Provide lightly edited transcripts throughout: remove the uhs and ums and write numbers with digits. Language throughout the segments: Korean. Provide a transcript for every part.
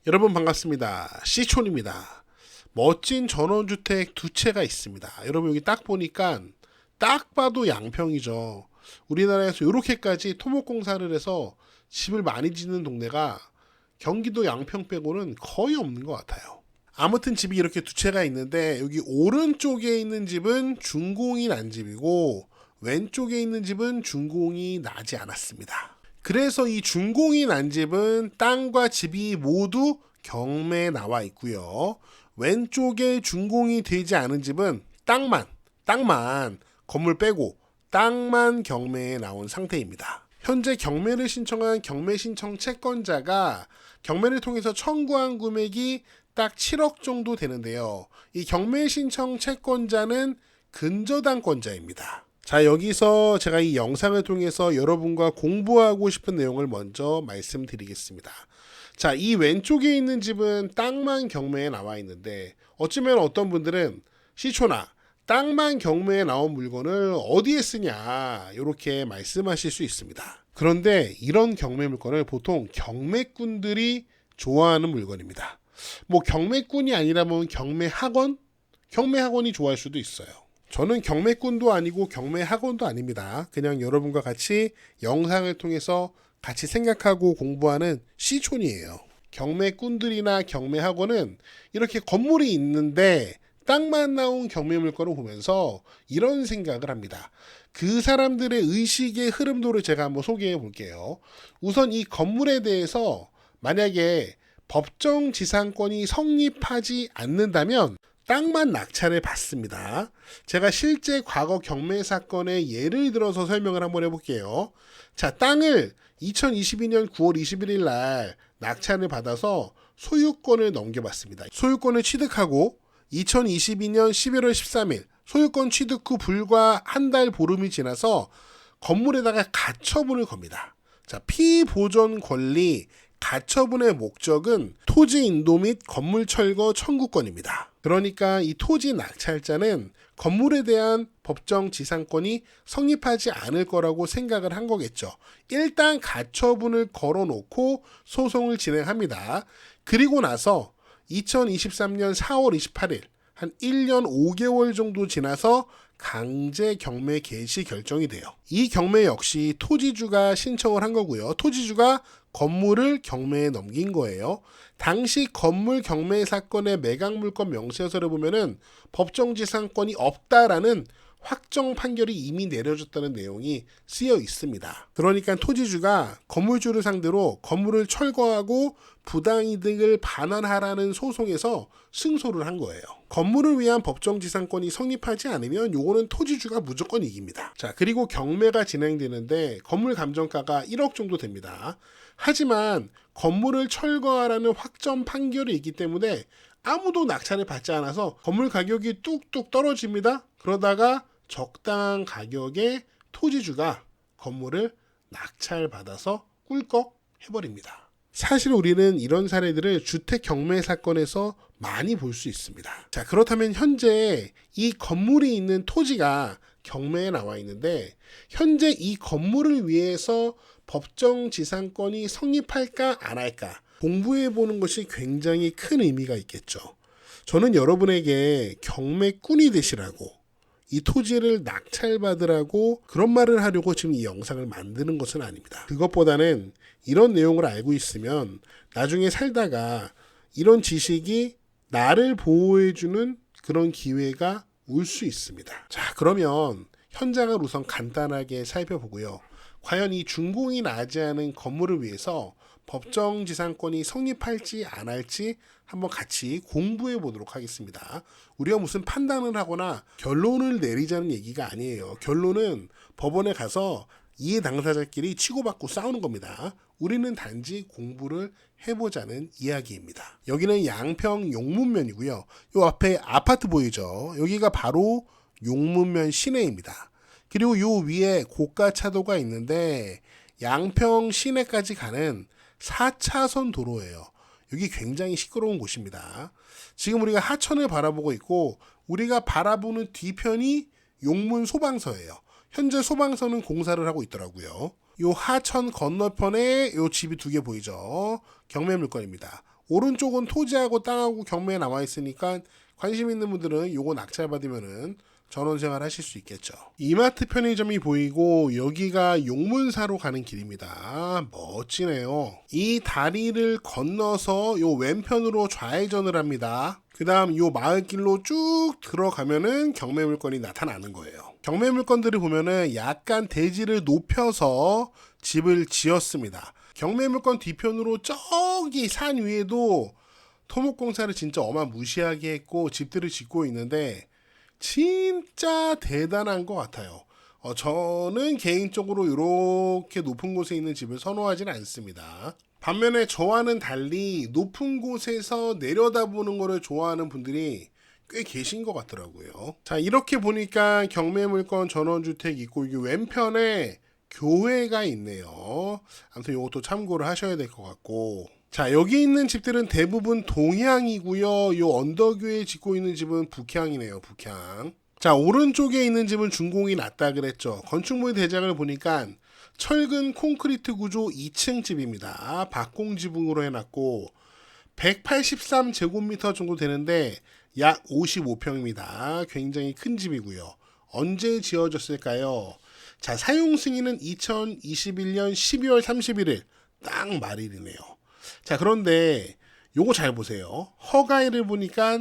여러분 반갑습니다. C촌입니다. 멋진 전원주택 두 채가 있습니다. 여러분 여기 딱 보니까 딱 봐도 양평이죠. 우리나라에서 이렇게까지 토목공사를 해서 집을 많이 짓는 동네가 경기도 양평 빼고는 거의 없는 것 같아요. 아무튼 집이 이렇게 두 채가 있는데 여기 오른쪽에 있는 집은 준공이 난 집이고 왼쪽에 있는 집은 준공이 나지 않았습니다. 그래서 이 준공이 난 집은 땅과 집이 모두 경매에 나와 있고요. 왼쪽에 준공이 되지 않은 집은 땅만 건물 빼고 땅만 경매에 나온 상태입니다. 현재 경매를 신청한 경매 신청 채권자가 경매를 통해서 청구한 금액이 딱 7억 정도 되는데요. 이 경매 신청 채권자는 근저당권자입니다. 자, 여기서 제가 이 영상을 통해서 여러분과 공부하고 싶은 내용을 먼저 말씀드리겠습니다. 자, 이 왼쪽에 있는 집은 땅만 경매에 나와 있는데 어쩌면 어떤 분들은 시초나 땅만 경매에 나온 물건을 어디에 쓰냐 이렇게 말씀하실 수 있습니다. 그런데 이런 경매 물건을 보통 경매꾼들이 좋아하는 물건입니다. 뭐 경매꾼이 아니라면 경매학원이 좋아할 수도 있어요. 저는 경매꾼도 아니고 경매학원도 아닙니다. 그냥 여러분과 같이 영상을 통해서 같이 생각하고 공부하는 C촌이에요. 경매꾼들이나 경매학원은 이렇게 건물이 있는데 땅만 나온 경매 물건을 보면서 이런 생각을 합니다. 그 사람들의 의식의 흐름도를 제가 한번 소개해 볼게요. 우선 이 건물에 대해서 만약에 법정 지상권이 성립하지 않는다면 땅만 낙찰을 받습니다. 제가 실제 과거 경매 사건의 예를 들어서 설명을 한번 해볼게요. 자, 땅을 2022년 9월 21일 날 낙찰을 받아서 소유권을 넘겨받습니다. 소유권을 취득하고 2022년 11월 13일 소유권 취득 후 불과 한 달 보름이 지나서 건물에다가 가처분을 겁니다. 자, 피보존 권리 가처분의 목적은 토지 인도 및 건물 철거 청구권입니다. 그러니까 이 토지 낙찰자는 건물에 대한 법정 지상권이 성립하지 않을 거라고 생각을 한 거겠죠. 일단 가처분을 걸어놓고 소송을 진행합니다. 그리고 나서 2023년 4월 28일 한 1년 5개월 정도 지나서 강제 경매 개시 결정이 돼요. 이 경매 역시 토지주가 신청을 한 거고요. 토지주가 건물을 경매에 넘긴 거예요. 당시 건물 경매 사건의 매각물건 명세서를 보면은 법정지상권이 없다라는 확정 판결이 이미 내려졌다는 내용이 쓰여 있습니다. 그러니까 토지주가 건물주를 상대로 건물을 철거하고 부당이득을 반환하라는 소송에서 승소를 한 거예요. 건물을 위한 법정지상권이 성립하지 않으면 요거는 토지주가 무조건 이깁니다. 자, 그리고 경매가 진행되는데 건물 감정가가 1억 정도 됩니다. 하지만 건물을 철거하라는 확정 판결이 있기 때문에 아무도 낙찰을 받지 않아서 건물 가격이 뚝뚝 떨어집니다. 그러다가 적당한 가격에 토지주가 건물을 낙찰받아서 꿀꺽 해버립니다. 사실 우리는 이런 사례들을 주택 경매 사건에서 많이 볼 수 있습니다. 자, 그렇다면 현재 이 건물이 있는 토지가 경매에 나와 있는데 현재 이 건물을 위해서 법정 지상권이 성립할까 안 할까 공부해 보는 것이 굉장히 큰 의미가 있겠죠. 저는 여러분에게 경매꾼이 되시라고 이 토지를 낙찰받으라고 그런 말을 하려고 지금 이 영상을 만드는 것은 아닙니다. 그것보다는 이런 내용을 알고 있으면 나중에 살다가 이런 지식이 나를 보호해주는 그런 기회가 올 수 있습니다. 자, 그러면 현장을 우선 간단하게 살펴보고요. 과연 이 준공이 나지 않은 건물을 위해서 법정지상권이 성립할지 안 할지 한번 같이 공부해 보도록 하겠습니다. 우리가 무슨 판단을 하거나 결론을 내리자는 얘기가 아니에요. 결론은 법원에 가서 이해 당사자끼리 치고받고 싸우는 겁니다. 우리는 단지 공부를 해보자는 이야기입니다. 여기는 양평 용문면이고요. 이 앞에 아파트 보이죠? 여기가 바로 용문면 시내입니다. 그리고 요 위에 고가차도가 있는데 양평 시내까지 가는 4차선 도로예요. 여기 굉장히 시끄러운 곳입니다. 지금 우리가 하천을 바라보고 있고 우리가 바라보는 뒤편이 용문 소방서예요. 현재 소방서는 공사를 하고 있더라고요. 요 하천 건너편에 요 집이 두 개 보이죠. 경매 물건입니다. 오른쪽은 토지하고 땅하고 경매에 나와 있으니까 관심 있는 분들은 요거 낙찰받으면은 전원생활 하실 수 있겠죠. 이마트 편의점이 보이고 여기가 용문사로 가는 길입니다. 멋지네요. 이 다리를 건너서 요 왼편으로 좌회전을 합니다. 그 다음 요 마을길로 쭉 들어가면은 경매 물건이 나타나는 거예요. 경매 물건들을 보면은 약간 대지를 높여서 집을 지었습니다. 경매 물건 뒤편으로 저기 산 위에도 토목공사를 진짜 어마무시하게 했고 집들을 짓고 있는데 진짜 대단한 것 같아요. 저는 개인적으로 이렇게 높은 곳에 있는 집을 선호하지는 않습니다. 반면에 저와는 달리 높은 곳에서 내려다보는 것을 좋아하는 분들이 꽤 계신 것 같더라고요. 자, 이렇게 보니까 경매물건 전원주택 있고 이게 왼편에 교회가 있네요. 아무튼 이것도 참고를 하셔야 될 것 같고, 자, 여기 있는 집들은 대부분 동향이고요. 요 언덕 위에 짓고 있는 집은 북향이네요. 북향. 자, 오른쪽에 있는 집은 준공이 낮다 그랬죠. 건축물 대장을 보니까 철근 콘크리트 구조 2층 집입니다. 박공지붕으로 해놨고 183제곱미터 정도 되는데 약 55평입니다. 굉장히 큰 집이고요. 언제 지어졌을까요? 자, 사용 승인은 2021년 12월 31일 딱 말일이네요. 자, 그런데 요거 잘 보세요. 허가일을 보니까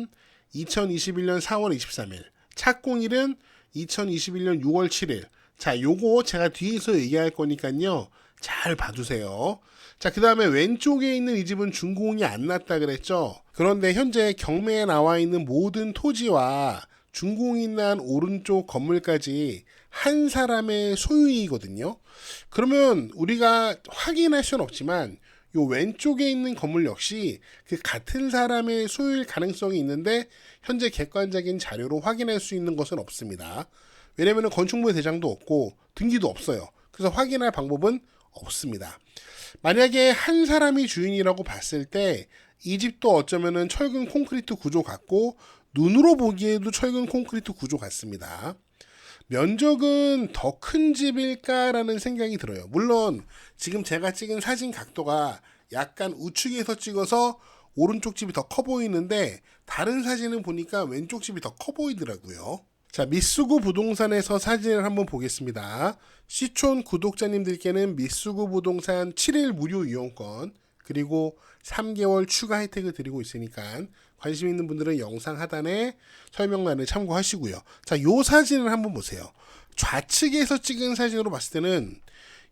2021년 4월 23일, 착공일은 2021년 6월 7일. 자, 요거 제가 뒤에서 얘기할 거니까요. 잘 봐주세요. 자, 그 다음에 왼쪽에 있는 이 집은 준공이 안 났다 그랬죠. 그런데 현재 경매에 나와 있는 모든 토지와 준공이 난 오른쪽 건물까지 한 사람의 소유이거든요. 그러면 우리가 확인할 수는 없지만 요 왼쪽에 있는 건물 역시 그 같은 사람의 소유일 가능성이 있는데 현재 객관적인 자료로 확인할 수 있는 것은 없습니다. 왜냐하면 건축물 대장도 없고 등기도 없어요. 그래서 확인할 방법은 없습니다. 만약에 한 사람이 주인이라고 봤을 때 이 집도 어쩌면은 철근 콘크리트 구조 같고 눈으로 보기에도 철근 콘크리트 구조 같습니다. 면적은 더 큰 집일까라는 생각이 들어요. 물론 지금 제가 찍은 사진 각도가 약간 우측에서 찍어서 오른쪽 집이 더 커 보이는데 다른 사진은 보니까 왼쪽 집이 더 커 보이더라고요. 자, 미쓰고 부동산에서 사진을 한번 보겠습니다. 시촌 구독자님들께는 미쓰고 부동산 7일 무료 이용권 그리고 3개월 추가 혜택을 드리고 있으니까 관심 있는 분들은 영상 하단에 설명란을 참고하시고요. 자, 요 사진을 한번 보세요. 좌측에서 찍은 사진으로 봤을 때는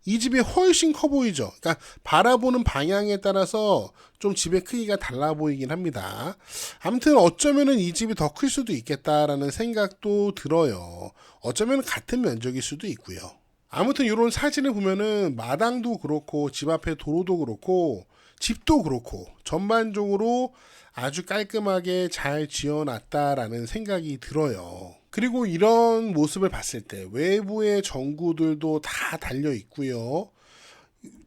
이 집이 훨씬 커 보이죠. 그러니까 바라보는 방향에 따라서 좀 집의 크기가 달라 보이긴 합니다. 아무튼 어쩌면은 이 집이 더 클 수도 있겠다라는 생각도 들어요. 어쩌면 같은 면적일 수도 있고요. 아무튼 이런 사진을 보면은 마당도 그렇고 집 앞에 도로도 그렇고 집도 그렇고 전반적으로 아주 깔끔하게 잘 지어놨다라는 생각이 들어요. 그리고 이런 모습을 봤을 때 외부의 전구들도 다 달려 있고요.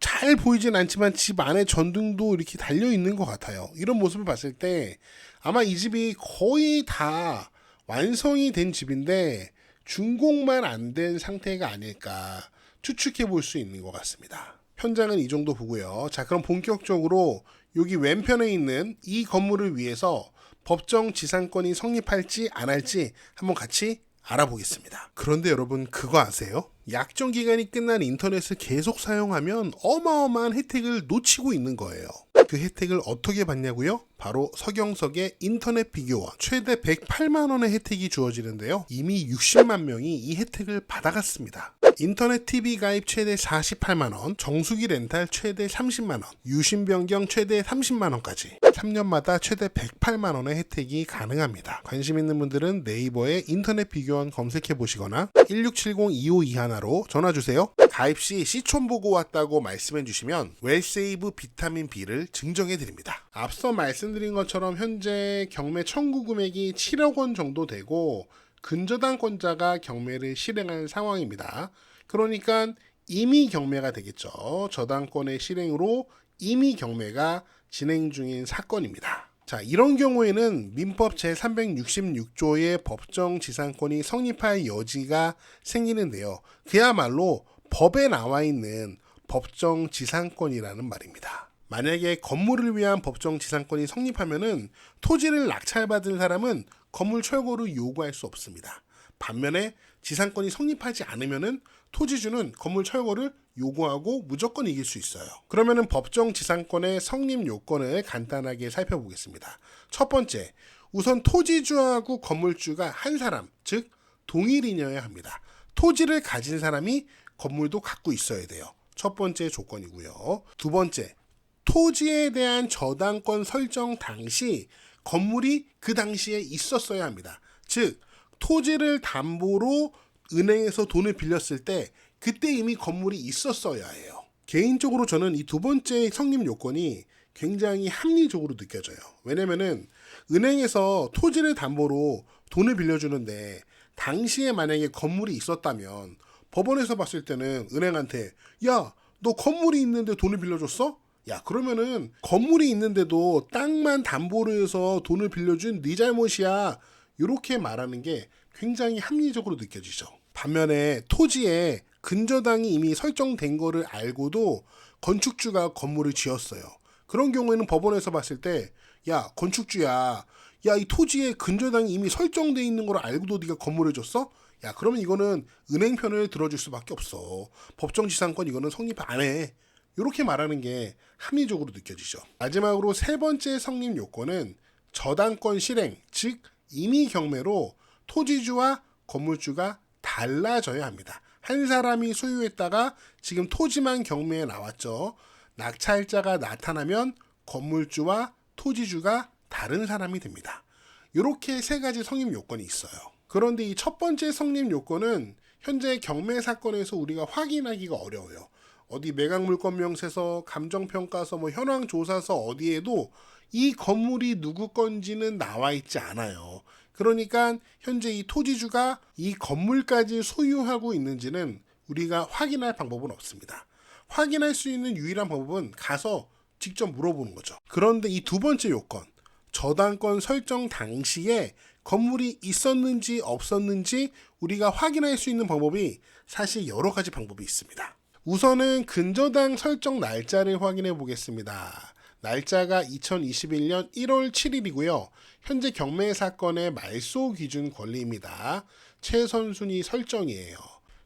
잘 보이진 않지만 집 안에 전등도 이렇게 달려 있는 것 같아요. 이런 모습을 봤을 때 아마 이 집이 거의 다 완성이 된 집인데 준공만 안 된 상태가 아닐까 추측해 볼 수 있는 것 같습니다. 현장은 이 정도 보고요. 자, 그럼 본격적으로 여기 왼편에 있는 이 건물을 위해서 법정 지상권이 성립할지 안 할지 한번 같이 알아보겠습니다. 그런데 여러분 그거 아세요? 약정 기간이 끝난 인터넷을 계속 사용하면 어마어마한 혜택을 놓치고 있는 거예요. 그 혜택을 어떻게 받냐고요? 바로 서경석의 인터넷 비교원 최대 108만 원의 혜택이 주어지는데요. 이미 60만 명이 이 혜택을 받아갔습니다. 인터넷 TV 가입 최대 48만 원, 정수기 렌탈 최대 30만 원, 유심 변경 최대 30만 원까지 3년마다 최대 108만 원의 혜택이 가능합니다. 관심 있는 분들은 네이버에 인터넷 비교원 검색해 보시거나 1670-2521로 전화 주세요. 가입 시 시촌 보고 왔다고 말씀해 주시면 웰세이브 비타민 B를 증정해 드립니다. 앞서 말씀드린 것처럼 현재 경매 청구 금액이 7억 원 정도 되고 근저당권자가 경매를 실행한 상황입니다. 그러니까 임의 경매가 되겠죠. 저당권의 실행으로 임의 경매가 진행 중인 사건입니다. 자, 이런 경우에는 민법 제366조의 법정 지상권이 성립할 여지가 생기는데요. 그야말로 법에 나와 있는 법정 지상권이라는 말입니다. 만약에 건물을 위한 법정 지상권이 성립하면은 토지를 낙찰받은 사람은 건물 철거를 요구할 수 없습니다. 반면에 지상권이 성립하지 않으면은 토지주는 건물 철거를 요구하고 무조건 이길 수 있어요. 그러면은 법정 지상권의 성립 요건을 간단하게 살펴보겠습니다. 첫 번째, 우선 토지주하고 건물주가 한 사람, 즉 동일인이어야 합니다. 토지를 가진 사람이 건물도 갖고 있어야 돼요. 첫 번째 조건이고요. 두 번째, 토지에 대한 저당권 설정 당시 건물이 그 당시에 있었어야 합니다. 즉 토지를 담보로 은행에서 돈을 빌렸을 때 그때 이미 건물이 있었어야 해요. 개인적으로 저는 이 두 번째 성립 요건이 굉장히 합리적으로 느껴져요. 왜냐면은 은행에서 토지를 담보로 돈을 빌려주는데 당시에 만약에 건물이 있었다면 법원에서 봤을 때는 은행한테 야, 너 건물이 있는데 돈을 빌려줬어? 야, 그러면은 건물이 있는데도 땅만 담보로 해서 돈을 빌려준 네 잘못이야. 이렇게 말하는 게 굉장히 합리적으로 느껴지죠. 반면에 토지에 근저당이 이미 설정된 거를 알고도 건축주가 건물을 지었어요. 그런 경우에는 법원에서 봤을 때 야, 건축주야. 야, 이 토지에 근저당이 이미 설정돼 있는 걸 알고도 네가 건물을 줬어? 야, 그러면 이거는 은행 편을 들어줄 수밖에 없어. 법정지상권 이거는 성립 안 해. 이렇게 말하는 게 합리적으로 느껴지죠. 마지막으로 세 번째 성립 요건은 저당권 실행, 즉 임의 경매로 토지주와 건물주가 달라져야 합니다. 한 사람이 소유했다가 지금 토지만 경매에 나왔죠. 낙찰자가 나타나면 건물주와 토지주가 다른 사람이 됩니다. 이렇게 세 가지 성립 요건이 있어요. 그런데 이 첫 번째 성립 요건은 현재 경매 사건에서 우리가 확인하기가 어려워요. 어디 매각물권명세서, 감정평가서, 현황조사서 어디에도 이 건물이 누구 건지는 나와 있지 않아요. 그러니까 현재 이 토지주가 이 건물까지 소유하고 있는지는 우리가 확인할 방법은 없습니다. 확인할 수 있는 유일한 방법은 가서 직접 물어보는 거죠. 그런데 이 두 번째 요건, 저당권 설정 당시에 건물이 있었는지 없었는지 우리가 확인할 수 있는 방법이 사실 여러 가지 방법이 있습니다. 우선은 근저당 설정 날짜를 확인해 보겠습니다. 날짜가 2021년 1월 7일이고요. 현재 경매 사건의 말소 기준 권리입니다. 최선순위 설정이에요.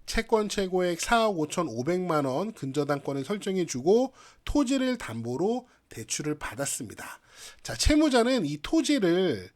채권 최고액 4억 5,500만 원 근저당권을 설정해주고 토지를 담보로 대출을 받았습니다. 자, 채무자는 이 토지를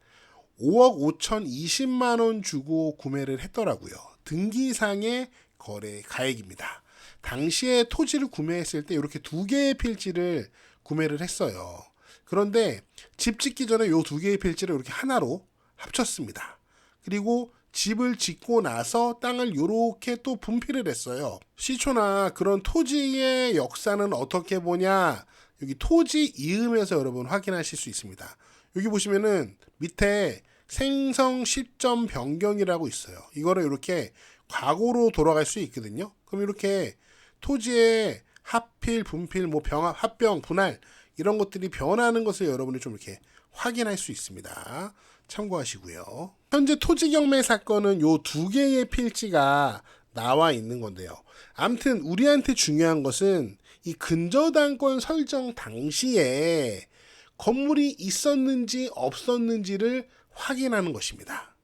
5억 5,020만 원 주고 구매를 했더라고요. 등기상의 거래 가액입니다. 당시에 토지를 구매했을 때 이렇게 두 개의 필지를 구매를 했어요. 그런데 집 짓기 전에 이 두 개의 필지를 이렇게 하나로 합쳤습니다. 그리고 집을 짓고 나서 땅을 이렇게 또 분필을 했어요. 시초나 그런 토지의 역사는 어떻게 보냐? 여기 토지 이음에서 여러분 확인하실 수 있습니다. 여기 보시면은 밑에 생성 시점 변경이라고 있어요. 이거를 이렇게 과거로 돌아갈 수 있거든요. 그럼 이렇게 토지의 합필, 분필, 병합, 합병, 분할 이런 것들이 변하는 것을 여러분이 좀 이렇게 확인할 수 있습니다. 참고하시고요. 현재 토지 경매 사건은 요 두 개의 필지가 나와 있는 건데요. 아무튼 우리한테 중요한 것은 이 근저당권 설정 당시에 건물이 있었는지 없었는지를 확인하는 것입니다.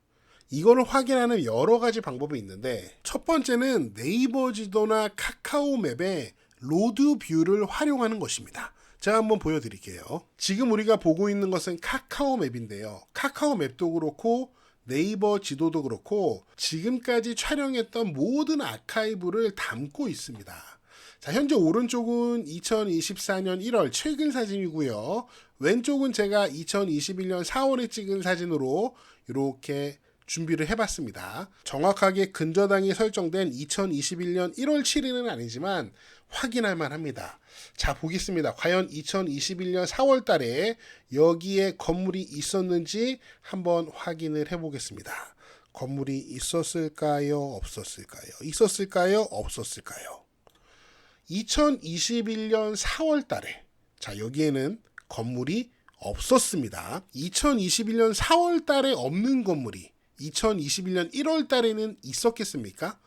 이거를 확인하는 여러 가지 방법이 있는데 첫 번째는 네이버 지도나 카카오 맵의 로드 뷰를 활용하는 것입니다. 제가 한번 보여드릴게요. 지금 우리가 보고 있는 것은 카카오 맵인데요. 카카오 맵도 그렇고 네이버 지도도 그렇고 지금까지 촬영했던 모든 아카이브를 담고 있습니다. 자, 현재 오른쪽은 2024년 1월 최근 사진이고요. 왼쪽은 제가 2021년 4월에 찍은 사진으로 이렇게 준비를 해봤습니다. 정확하게 근저당이 설정된 2021년 1월 7일은 아니지만 확인할 만합니다. 자, 보겠습니다. 과연 2021년 4월 달에 여기에 건물이 있었는지 한번 확인을 해보겠습니다. 건물이 있었을까요? 없었을까요? 있었을까요? 없었을까요? 2021년 4월 달에 자, 여기에는 건물이 없었습니다. 2021년 4월 달에 없는 건물이 2021년 1월 달에는 있었겠습니까?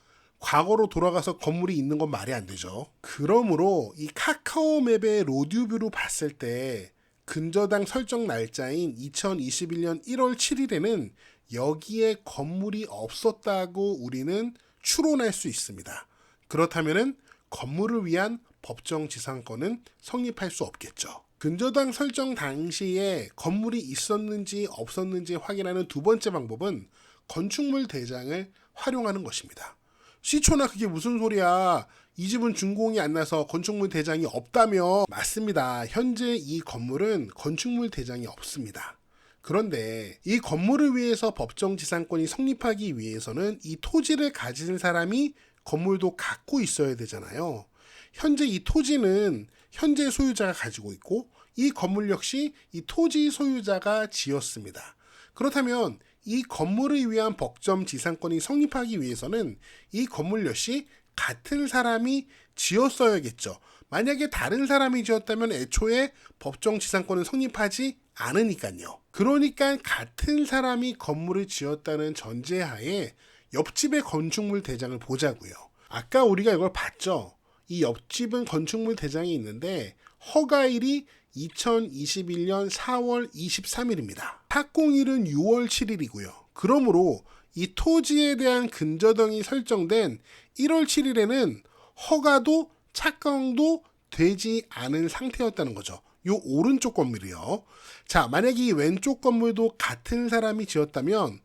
과거로 돌아가서 건물이 있는 건 말이 안 되죠. 그러므로 이 카카오맵의 로드뷰로 봤을 때 근저당 설정 날짜인 2021년 1월 7일에는 여기에 건물이 없었다고 우리는 추론할 수 있습니다. 그렇다면 건물을 위한 법정 지상권은 성립할 수 없겠죠. 근저당 설정 당시에 건물이 있었는지 없었는지 확인하는 두 번째 방법은 건축물 대장을 활용하는 것입니다. 시초나 그게 무슨 소리야. 이 집은 준공이 안 나서 건축물 대장이 없다며. 맞습니다. 현재 이 건물은 건축물 대장이 없습니다. 그런데 이 건물을 위해서 법정 지상권이 성립하기 위해서는 이 토지를 가진 사람이 건물도 갖고 있어야 되잖아요. 현재 이 토지는 현재 소유자가 가지고 있고 이 건물 역시 이 토지 소유자가 지었습니다. 그렇다면 이 건물을 위한 법정 지상권이 성립하기 위해서는 이 건물 역시 같은 사람이 지었어야겠죠. 만약에 다른 사람이 지었다면 애초에 법정 지상권은 성립하지 않으니까요. 그러니까 같은 사람이 건물을 지었다는 전제하에 옆집의 건축물 대장을 보자고요. 아까 우리가 이걸 봤죠. 이 옆집은 건축물 대장이 있는데 허가일이 2021년 4월 23일입니다. 착공일은 6월 7일이고요. 그러므로 이 토지에 대한 근저당이 설정된 1월 7일에는 허가도 착공도 되지 않은 상태였다는 거죠. 요 오른쪽 건물이요. 자, 만약에 이 왼쪽 건물도 같은 사람이 지었다면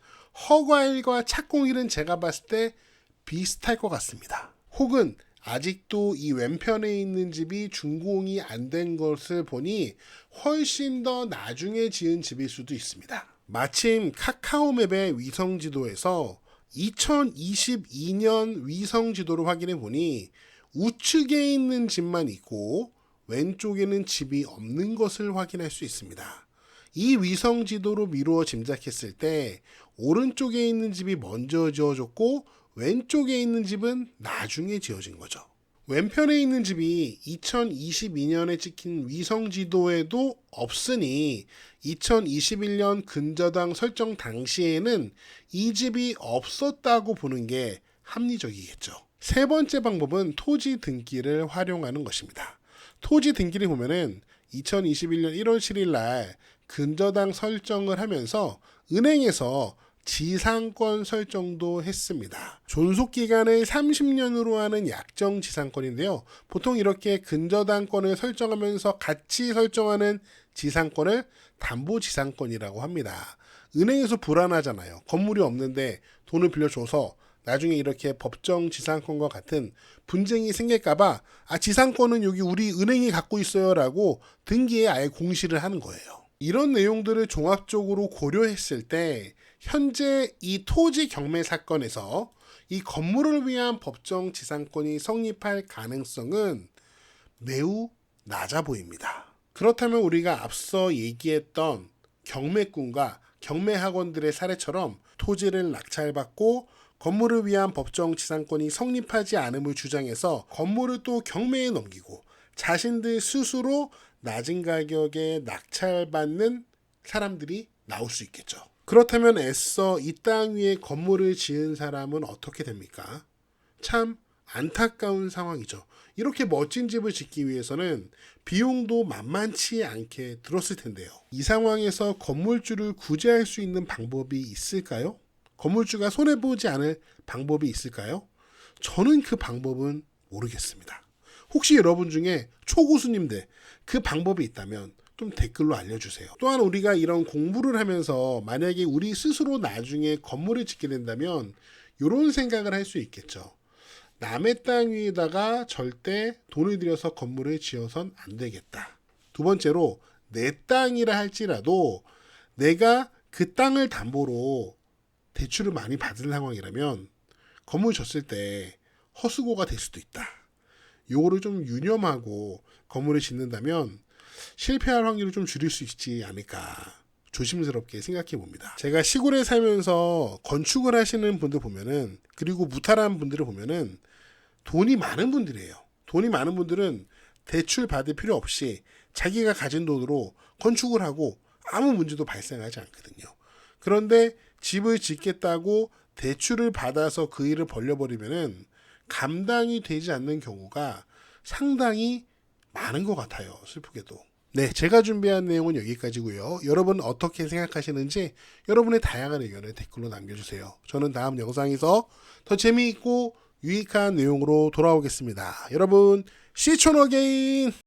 허가일과 착공일은 제가 봤을 때 비슷할 것 같습니다. 혹은 아직도 이 왼편에 있는 집이 준공이 안 된 것을 보니 훨씬 더 나중에 지은 집일 수도 있습니다. 마침 카카오맵의 위성지도에서 2022년 위성지도를 확인해 보니 우측에 있는 집만 있고 왼쪽에는 집이 없는 것을 확인할 수 있습니다. 이 위성지도로 미루어 짐작했을 때 오른쪽에 있는 집이 먼저 지어졌고 왼쪽에 있는 집은 나중에 지어진 거죠. 왼편에 있는 집이 2022년에 찍힌 위성지도에도 없으니 2021년 근저당 설정 당시에는 이 집이 없었다고 보는 게 합리적이겠죠. 세 번째 방법은 토지 등기를 활용하는 것입니다. 토지 등기를 보면은 2021년 1월 7일 날 근저당 설정을 하면서 은행에서 지상권 설정도 했습니다. 존속기간을 30년으로 하는 약정 지상권인데요. 보통 이렇게 근저당권을 설정하면서 같이 설정하는 지상권을 담보지상권이라고 합니다. 은행에서 불안하잖아요. 건물이 없는데 돈을 빌려줘서 나중에 이렇게 법정 지상권과 같은 분쟁이 생길까봐 지상권은 여기 우리 은행이 갖고 있어요 라고 등기에 아예 공시를 하는 거예요. 이런 내용들을 종합적으로 고려했을 때 현재 이 토지 경매 사건에서 이 건물을 위한 법정 지상권이 성립할 가능성은 매우 낮아 보입니다. 그렇다면 우리가 앞서 얘기했던 경매꾼과 경매학원들의 사례처럼 토지를 낙찰받고 건물을 위한 법정 지상권이 성립하지 않음을 주장해서 건물을 또 경매에 넘기고 자신들 스스로 낮은 가격에 낙찰받는 사람들이 나올 수 있겠죠. 그렇다면 애써 이 땅 위에 건물을 지은 사람은 어떻게 됩니까? 참 안타까운 상황이죠. 이렇게 멋진 집을 짓기 위해서는 비용도 만만치 않게 들었을 텐데요. 이 상황에서 건물주를 구제할 수 있는 방법이 있을까요? 건물주가 손해보지 않을 방법이 있을까요? 저는 그 방법은 모르겠습니다. 혹시 여러분 중에 초고수님들 그 방법이 있다면 좀 댓글로 알려주세요. 또한 우리가 이런 공부를 하면서 만약에 우리 스스로 나중에 건물을 짓게 된다면 이런 생각을 할 수 있겠죠. 남의 땅 위에다가 절대 돈을 들여서 건물을 지어선 안 되겠다. 두 번째로 내 땅이라 할지라도 내가 그 땅을 담보로 대출을 많이 받은 상황이라면 건물 졌을 때 허수고가 될 수도 있다. 요거를 좀 유념하고 건물을 짓는다면 실패할 확률을 좀 줄일 수 있지 않을까 조심스럽게 생각해 봅니다. 제가 시골에 살면서 건축을 하시는 분들 보면은 그리고 무탈한 분들을 보면은 돈이 많은 분들이에요. 돈이 많은 분들은 대출 받을 필요 없이 자기가 가진 돈으로 건축을 하고 아무 문제도 발생하지 않거든요. 그런데 집을 짓겠다고 대출을 받아서 그 일을 벌려버리면은 감당이 되지 않는 경우가 상당히 많은 것 같아요. 슬프게도. 네, 제가 준비한 내용은 여기까지고요. 여러분 어떻게 생각하시는지 여러분의 다양한 의견을 댓글로 남겨주세요. 저는 다음 영상에서 더 재미있고 유익한 내용으로 돌아오겠습니다. 여러분, 시촌 어게인!